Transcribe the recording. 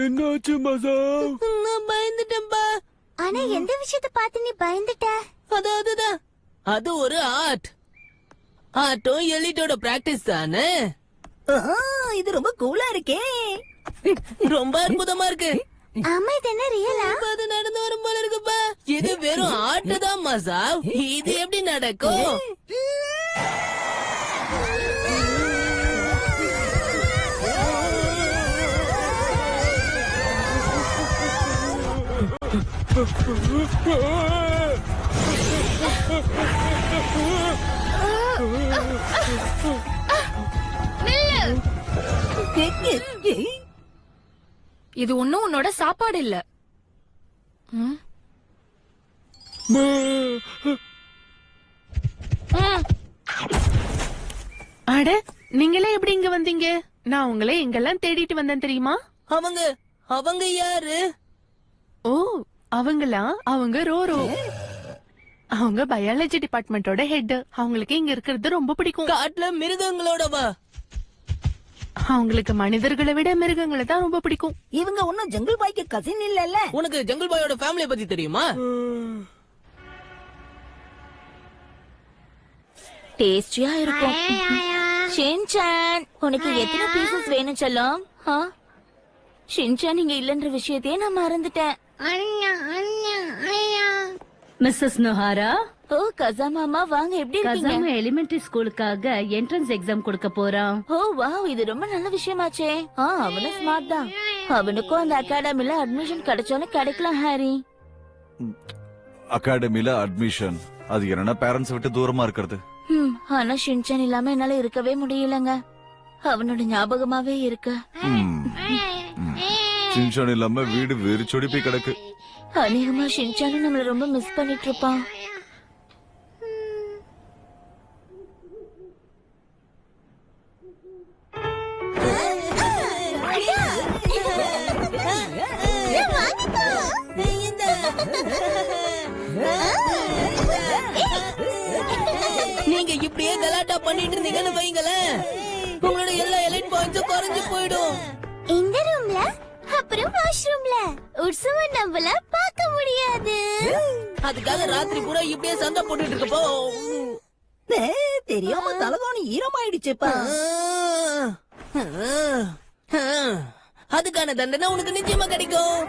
என்னாச்சு மசாவ்? நான் பயந்துட்டேன்பா. ஆனா எந்த விஷயத்த பார்த்து நீ பயந்துட்ட? அதுதான் அது ஒரு ஆர்ட்டும் எலிட்டோட பிராக்டிஸ் தானே. இது ரொம்ப கூலா இருக்கே. ரொம்ப அற்புதமா இருக்கு. ஆமா, இது என்ன ரியலா? அது நடந்து வரும் போல இருக்குப்பா. இது வெறும் ஆர்ட் தான் மசாவ். இது எப்படி நடக்கும்? இது ஒண்ணும் உன்னோட சாப்பாடு இல்ல. அட, நீங்களே எப்படி இங்க வந்தீங்க? நான் உங்களை எங்கெல்லாம் தேடிட்டு வந்தேன் தெரியுமா? அவங்க யாரு? ஓ, அவங்க ரோரோ. அவங்க பயாலஜி டிபார்ட்மெண்டோட ஹெட். அவங்களுக்கு இங்க இருக்கிறது ரொம்ப பிடிக்கும். காட்டுல மிருகங்களோடவா? அவங்களுக்கு மனிதர்களை விட மிருகங்களை தான் ரொம்ப பிடிக்கும். இவங்க ஒன்னும் ஜங்கிள் பாய்க்கு கசின் இல்லல்ல. உனக்கு ஜங்கிள் பாயோட ஃபேமிலியை பத்தி தெரியுமா? டேஸ்டியா இருக்கும். ஷின்சான், உனக்கு எத்தனை பீசஸ் வேணும் செல்லம்? ஷின்சான் இங்க இல்லன்ற விஷயத்தையே நான் மறந்துட்டேன். மிஸ்ஸஸ் நோஹாரா, ஓ கசா மாமா, வாங்க. எப்படி இருக்கீங்க? கசாம எலிமெண்டரி ஸ்கூலுக்காக என்ட்ரன்ஸ் எக்ஸாம் கொடுக்க போறான். ஓ வாவ், இது ரொம்ப நல்ல விஷயமாச்சே. அவனும் ஸ்மார்ட் தான். அவனுக்கும் அந்த அகாடமில அட்மிஷன் கிடைச்சாலும் கிடைக்கலாம் ஹாரி. அகாடமில அட்மிஷன், அது என்னன்னா பேரண்ட்ஸ் விட்டு தூரமா இருக்கிறது. ஆனா ஷின்சான் இல்லாம என்னால இருக்கவே முடியலங்க. அவனோட ஞாபகமாவே இருக்கு. சின்சான் இல்லாம வீடு வெறிச்சொடி போய் கிடக்கு. அநேகமா ஷின்சானும் நம்மள ரொம்ப மிஸ் பண்ணிட்டு இருப்பான். நீங்க இப்படியே கலாட்டா பண்ணிட்டு இருந்தீங்கன்னு வைங்களேன், உங்களோட எல்லா எலைட் பாயிண்ட்ஸும் குறைஞ்சு போயிடும். இந்த ரூம்ல அப்புறம் வாஷ்ரூம்ல உற்சவம் நம்மள பார்க்க முடியாது. அதுக்காக ராத்திரி கூட இப்படியே சண்டை போட்டுட்டு இருக்கப்போ தெரியாம தலகாணி ஈரமாயிடுச்சுப்பா. அதுக்கான தண்டனை உனக்கு நிச்சயமா கிடைக்கும்.